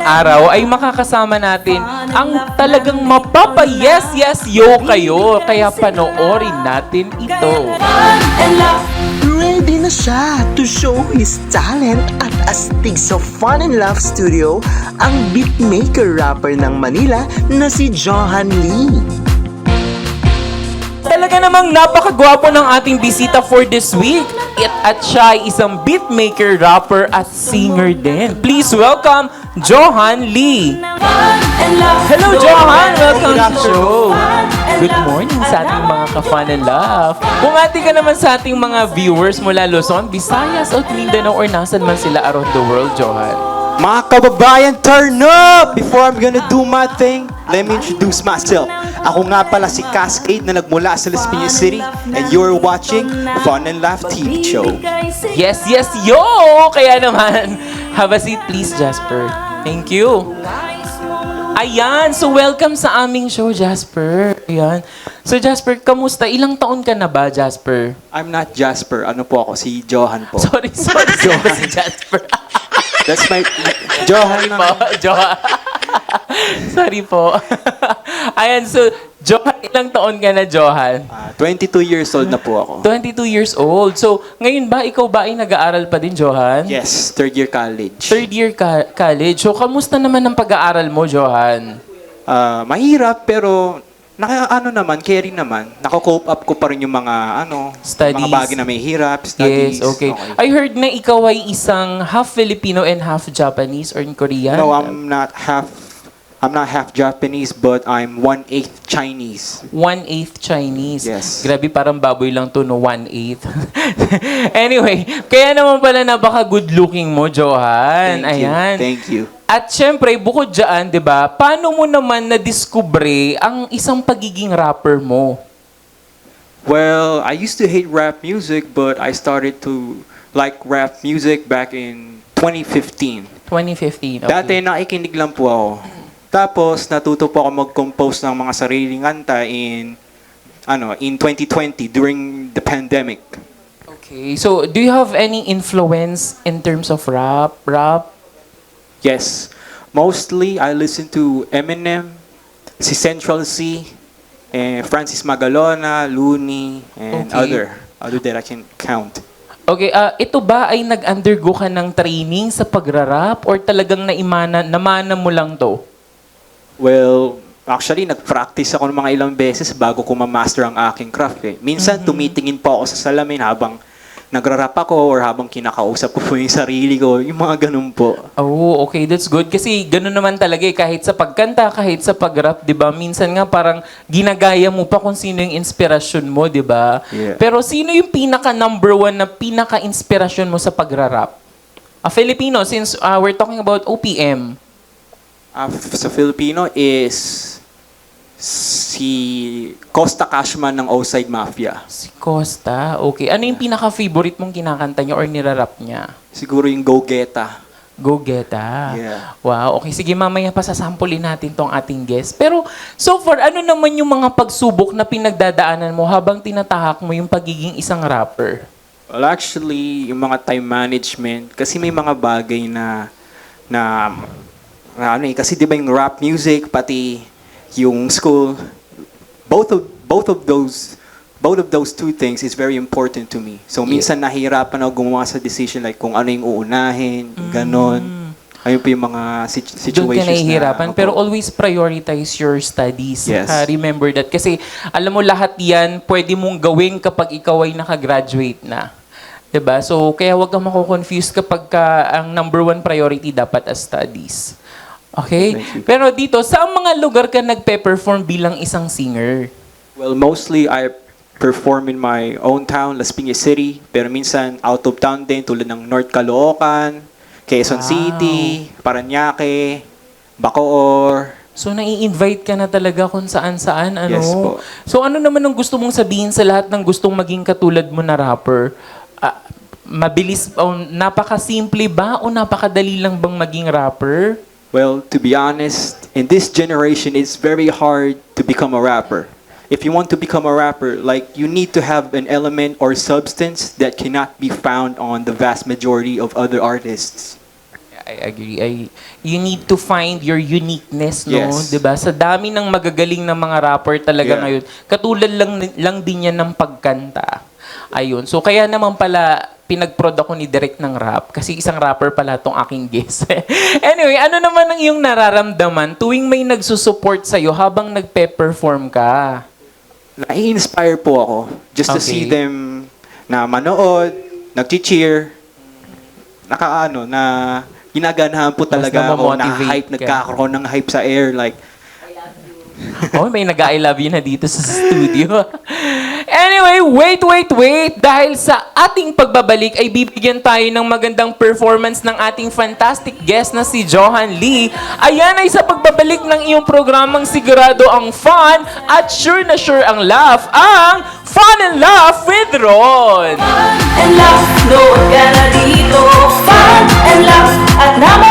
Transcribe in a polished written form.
araw ay makakasama natin ang talagang mapapa-yes-yes-yo kayo. Kaya panoorin natin ito. Ready na siya to show his talent at astig sa Fun and Laugh Studio ang beatmaker rapper ng Manila na si Johan Lee. Talaga namang napakagwapo ng ating bisita for this week. At siya ay isang beatmaker, rapper at singer din. Please welcome Johan Lee. Hello Johan! Welcome to the show. Good morning sa ating mga ka-Fun and Laugh. Bumati ka naman sa ating mga viewers mula Luzon, Visayas at Mindanao or nasan man sila around the world, Johan. Mga kababayan, turn up! Before I'm gonna do my thing, let me introduce myself. Ako nga pala si Cascade na nagmula sa Las Piñas City and you're watching Fun and Laugh TV Show. Yes, yes, yo! Kaya naman, have a seat please, Jasper. Thank you. Ayan, so welcome sa aming show, Jasper. Ayan. So Jasper, kamusta? Ilang taon ka na ba, Jasper? I'm not Jasper, ano po ako, si Johan po. Sorry, Johan. Si Jasper. That's my... Johan Sorry po, Johan. Sorry po. Ayan, so Johan, ilang taon ka na, Johan? 22 years old na po ako. 22 years old. So, ngayon ba, ikaw ba ay nag-aaral pa din, Johan? Yes, third year college. Third year college. So, kamusta naman ang pag-aaral mo, Johan? Mahirap pero carry naman. Nako-cope up ko pa rin yung mga Studies. mga bagay na may hirap, studies. Yes, okay. I heard na ikaw ay isang half Filipino and half Japanese or in Korean. No, I'm not half Japanese, but I'm 1/8 Chinese. 1/8 Chinese. Yes. Grabe, parang baboy lang to, no? 1/8. Anyway, kaya naman pala napaka good looking mo, Johan. Ayan. Thank you. At syempre, bukod dyan, di ba, paano mo naman na-discover ang isang pagiging rapper mo? Well, I used to hate rap music, but I started to like rap music back in 2015. 2015, okay. Dati nakikinig lang po ako. Tapos natuto po ako mag-compose ng mga sariling kanta in 2020 during the pandemic. Okay, so do you have any influence in terms of rap? Yes. Mostly I listen to Eminem, si Central C, and Francis Magalona, Looney, and Okay. other that I can count. Okay, ito ba ay nag-undergo ka ng training sa pagrarap or talagang namana mo lang to? Well, actually, nag-practice ako ng mga ilang beses bago ko ma-master ang aking craft. Minsan, tumitingin po ako sa salamin habang nagrarap ako or habang kinakausap ko po yung sarili ko. Yung mga ganun po. Oh, okay, that's good. Kasi gano'n naman talaga kahit sa pagkanta, kahit sa pag-rap, di ba? Minsan nga parang ginagaya mo pa kung sino yung inspirasyon mo, di ba? Yeah. Pero sino yung pinaka-number one na pinaka-inspirasyon mo sa pagrarap? Filipino, since we're talking about OPM. Sa Filipino is si Costa Cashman ng Outside Mafia. Si Costa, okay. Ano yung pinaka-favorite mong kinakanta niya or nirarap niya? Siguro yung Go Geta. Go Geta. Yeah. Wow, okay. Sige, mamaya pa sasampulin natin tong ating guest. Pero, so far, ano naman yung mga pagsubok na pinagdadaanan mo habang tinatahak mo yung pagiging isang rapper? Well, actually, yung mga time management, kasi may mga bagay kasi di ba yung rap music, pati yung school, both of those two things is very important to me. So minsan nahihirapan ako gumawa sa decision like kung ano yung uunahin, ganon. Ayun po yung mga Doon situations ka nahihirapan. na... Pero always prioritize your studies. Yes. Remember that. Kasi alam mo lahat yan, pwede mong gawin kapag ikaw ay nakagraduate na. 'Di ba? So kaya wag kang mako-confuse kapag ang number one priority dapat as studies. Okay? Pero dito, saan mga lugar ka nagpe-perform bilang isang singer? Well, mostly I perform in my own town, Las Piñas City. Pero minsan out of town din, tulad ng North Caloocan, Quezon City, Parañaque, Bacoor. So, nai-invite ka na talaga kung saan-saan, ano? Yes po. So, ano naman ang gusto mong sabihin sa lahat ng gustong maging katulad mo na rapper? Mabilis, napaka-simple ba o napakadali lang bang maging rapper? Well, to be honest, in this generation, it's very hard to become a rapper. If you want to become a rapper, like, you need to have an element or substance that cannot be found on the vast majority of other artists. I agree. You need to find your uniqueness, no? Yes. 'Di ba? Sa dami ng magagaling na mga rapper talaga Yeah. ngayon, katulad lang din yan ng pagkanta. Ayun. So kaya naman pala pinag-prod ako ni Direk ng rap kasi isang rapper pala tong aking guest. Anyway, ano naman ang iyong nararamdaman tuwing may nagsusupport sa'yo habang nagpe-perform ka? Nai-inspire po ako just to Okay. see them na manood, nag-cheer, na ginaganahan po talaga ako, na namomotivate hype, ka. nagkakaroon ng hype sa air, like, Oh, may nag-I love you na dito sa studio. Anyway, wait. Dahil sa ating pagbabalik ay bibigyan tayo ng magandang performance ng ating fantastic guest na si Johan Lee. Ayan ay sa pagbabalik ng iyong programang sigurado ang fun at sure na sure ang laugh, ang Fun and Laugh with Ron. And laugh, no ka na dito. Fun and laugh at naman